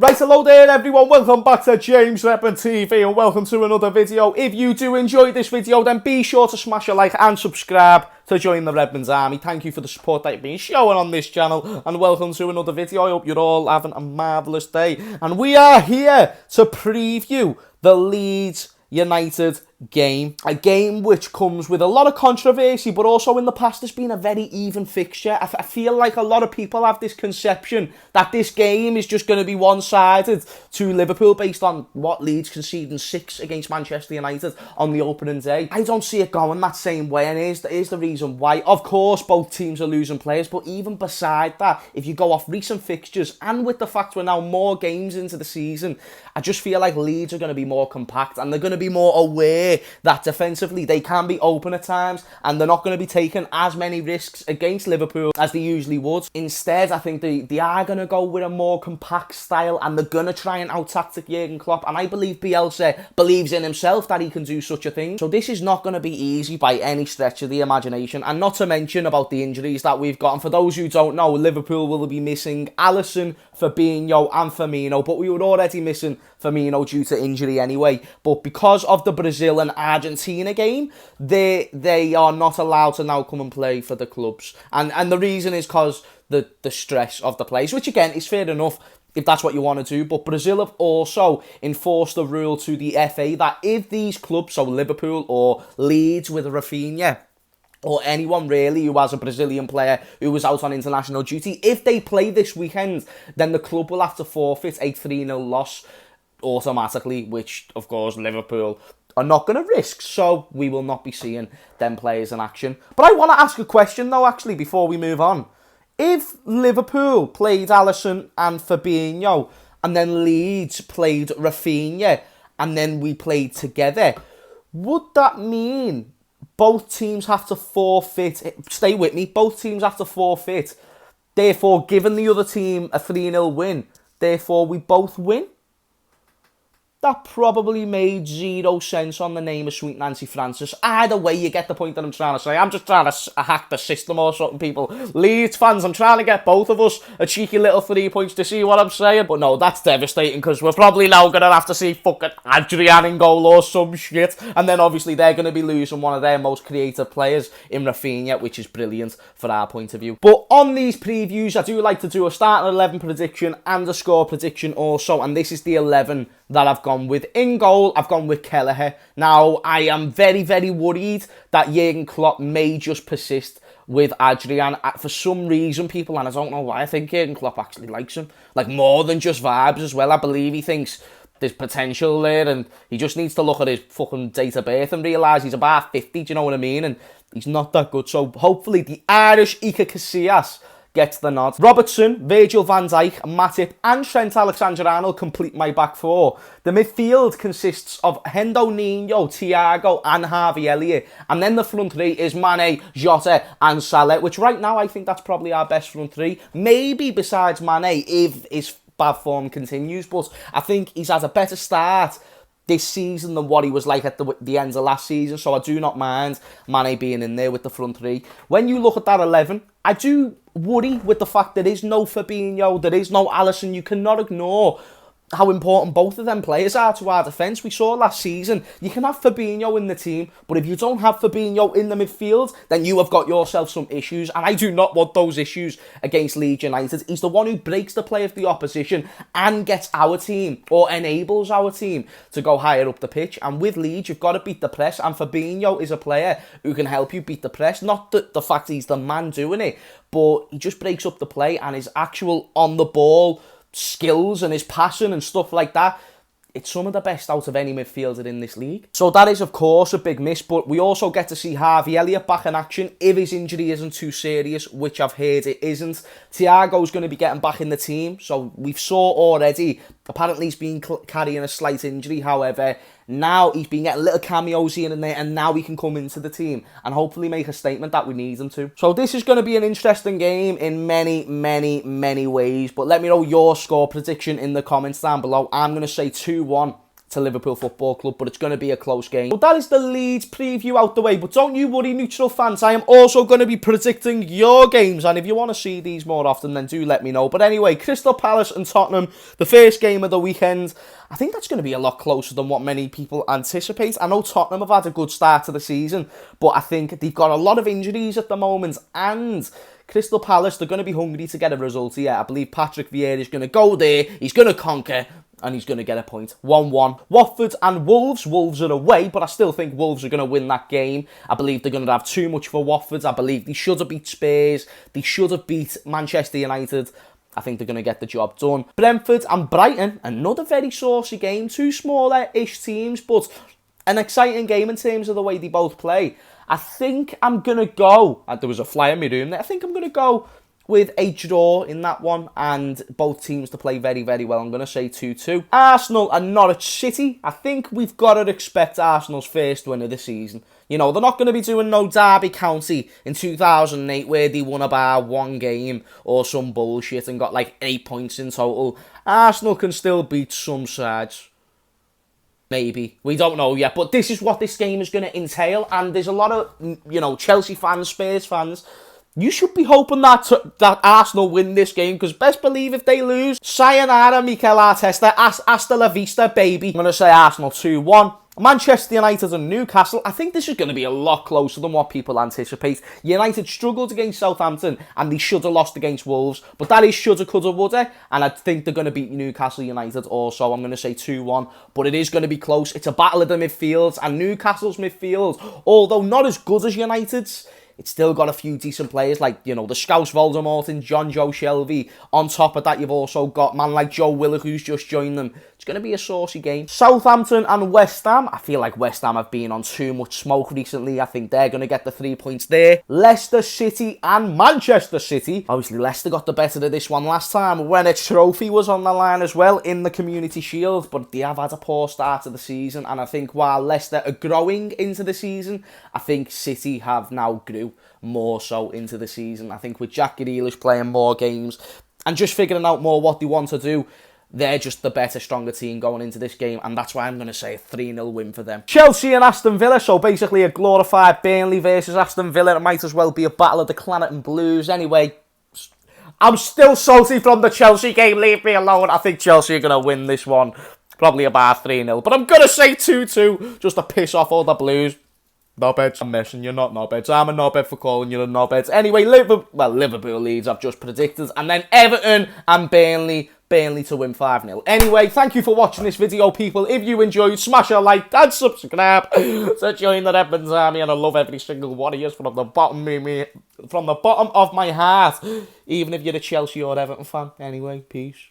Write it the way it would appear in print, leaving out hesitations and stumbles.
Right, hello there everyone, welcome back to James Redmond TV and welcome to another video. If you do enjoy this video, then be sure to smash a like and subscribe to join the Redmond's army. Thank you for the support that you've been showing on this channel and welcome to another video. I hope you're all having a marvellous day. And we are here to preview the Leeds United game. A game which comes with a lot of controversy, but also in the past has been a very even fixture. I feel like a lot of people have this conception that this game is just going to be one-sided to Liverpool based on what Leeds conceding 6 against Manchester United on the opening day. I don't see it going that same way, and here's the reason why. Of course, both teams are losing players, but even beside that, if you go off recent fixtures, and with the fact we're now more games into the season, I just feel like Leeds are going to be more compact, and they're going to be more aware that defensively they can be open at times and they're not going to be taking as many risks against Liverpool as they usually would. Instead, I think they are going to go with a more compact style and they're going to try and out-tactic Jurgen Klopp, and I believe Bielsa believes in himself that he can do such a thing. So this is not going to be easy by any stretch of the imagination, and not to mention about the injuries that we've got. And for those who don't know, Liverpool will be missing Alisson, Fabinho and Firmino, but we were already missing Firmino due to injury anyway. But because of the Brazil and Argentina game, they are not allowed to now come and play for the clubs. And the reason is because the stress of the players, which again is fair enough if that's what you want to do. But Brazil have also enforced a rule to the FA that if these clubs, so Liverpool or Leeds with Raphinha, or anyone really who has a Brazilian player who was out on international duty, if they play this weekend, then the club will have to forfeit a 3-0 loss automatically, which of course Liverpool are not going to risk, so we will not be seeing them players in action. But I want to ask a question though, actually, before we move on. If Liverpool played Alisson and Fabinho, and then Leeds played Raphinha, and then we played together, would that mean both teams have to forfeit? Stay with me. Both teams have to forfeit, therefore giving the other team a 3-0 win. Therefore, we both win? That probably made zero sense on the name of Sweet Nancy Francis. Either way, you get the point that I'm trying to say. I'm just trying to hack the system or something, people. Leeds fans, I'm trying to get both of us a cheeky little 3 points to see what I'm saying. But no, that's devastating because we're probably now going to have to see fucking Adrian in goal or some shit. And then obviously they're going to be losing one of their most creative players in Raphinha, which is brilliant for our point of view. But on these previews, I do like to do a starting 11 prediction and a score prediction also. And this is the 11 that I've gone with. In goal, I've gone with Kelleher. Now, I am very, very worried that Jurgen Klopp may just persist with Adrian. For some reason, people, and I don't know why, I think Jurgen Klopp actually likes him. Like, more than just vibes as well. I believe he thinks there's potential there, and he just needs to look at his fucking date of birth and realise he's about 50, do you know what I mean? And he's not that good. So, hopefully, the Irish Iker Casillas gets the nod. Robertson, Virgil van Dijk, Matip and Trent Alexander-Arnold complete my back four. The midfield consists of Hendo Nino, Thiago and Harvey Elliott. And then the front three is Mane, Jota and Salah, which right now I think that's probably our best front three. Maybe besides Mane if his bad form continues, but I think he's had a better start this season than what he was like at the end of last season, so I do not mind Mane being in there with the front three. When you look at that 11, I do worry with the fact there is no Fabinho, there is no Alisson. You cannot ignore how important both of them players are to our defence. We saw last season, you can have Fabinho in the team, but if you don't have Fabinho in the midfield, then you have got yourself some issues, and I do not want those issues against Leeds United. He's the one who breaks the play of the opposition and gets our team, or enables our team, to go higher up the pitch. And with Leeds, you've got to beat the press, and Fabinho is a player who can help you beat the press. Not the fact he's the man doing it, but he just breaks up the play, and his actual on-the-ball skills and his passing and stuff like that, it's some of the best out of any midfielder in this league. So that is of course a big miss, but we also get to see Harvey Elliott back in action if his injury isn't too serious, which I've heard it isn't. Thiago's going to be getting back in the team, so we've saw already, apparently he's been carrying a slight injury. However, now he's been getting little cameos here and there, and now he can come into the team and hopefully make a statement that we need him to. So this is going to be an interesting game in many, many, many ways. But let me know your score prediction in the comments down below. I'm going to say 2-1 to Liverpool Football Club, but it's going to be a close game. So that is the Leeds preview out the way, but don't you worry, neutral fans, I am also going to be predicting your games, and if you want to see these more often, then do let me know. But anyway, Crystal Palace and Tottenham, the first game of the weekend. I think that's going to be a lot closer than what many people anticipate. I know Tottenham have had a good start to the season, but I think they've got a lot of injuries at the moment, and Crystal Palace, they're going to be hungry to get a result here. I believe Patrick Vieira is going to go there, he's going to conquer, and he's going to get a point. 1-1. Watford and Wolves. Wolves are away, but I still think Wolves are going to win that game. I believe they're going to have too much for Watford. I believe they should have beat Spurs. They should have beat Manchester United. I think they're going to get the job done. Brentford and Brighton. Another very saucy game. Two smaller-ish teams, but an exciting game in terms of the way they both play. I think I'm going to go... There was a fly in my room there. I think I'm going to go with a draw in that one, and both teams to play very, very well. I'm going to say 2-2. Arsenal and Norwich City. I think we've got to expect Arsenal's first win of the season. You know, they're not going to be doing no Derby County in 2008 where they won about one game or some bullshit and got like 8 points in total. Arsenal can still beat some sides. Maybe. We don't know yet. But this is what this game is going to entail. And there's a lot of, you know, Chelsea fans, Spurs fans. You should be hoping that Arsenal win this game, because best believe if they lose, sayonara, Mikel Arteta, hasta la vista, baby. I'm going to say Arsenal 2-1. Manchester United and Newcastle. I think this is going to be a lot closer than what people anticipate. United struggled against Southampton and they should have lost against Wolves, but that is shoulda, coulda, woulda, and I think they're going to beat Newcastle United also. I'm going to say 2-1, but it is going to be close. It's a battle of the midfields, and Newcastle's midfield, although not as good as United's, it's still got a few decent players like, you know, the Scouse Voldemort and John Joe Shelby. On top of that, you've also got man like Joe Willock, who's just joined them. It's going to be a saucy game. Southampton and West Ham. I feel like West Ham have been on too much smoke recently. I think they're going to get the 3 points there. Leicester City and Manchester City. Obviously, Leicester got the better of this one last time when a trophy was on the line as well in the Community Shield. But they have had a poor start to the season. And I think while Leicester are growing into the season, I think City have now grew more so into the season. I think with Jack Grealish playing more games and just figuring out more what they want to do, they're just the better, stronger team going into this game, and that's why I'm going to say a 3-0 win for them. Chelsea and Aston Villa, so basically a glorified Burnley versus Aston Villa. It might as well be a battle of the Claret and Blues. Anyway, I'm still salty from the Chelsea game. Leave me alone. I think Chelsea are going to win this one. Probably about 3-0, but I'm going to say 2-2 just to piss off all the Blues. Knobheads. I'm messing you, not knobheads. I'm a knobhead for calling you a knobhead. Anyway, Liverpool Leeds I've just predicted. And then Everton and Burnley. Burnley to win 5-0. Anyway, thank you for watching this video, people. If you enjoyed, smash a like and subscribe to join the Redmond army. And I love every single one of you from the bottom of my heart. Even if you're a Chelsea or Everton fan. Anyway, peace.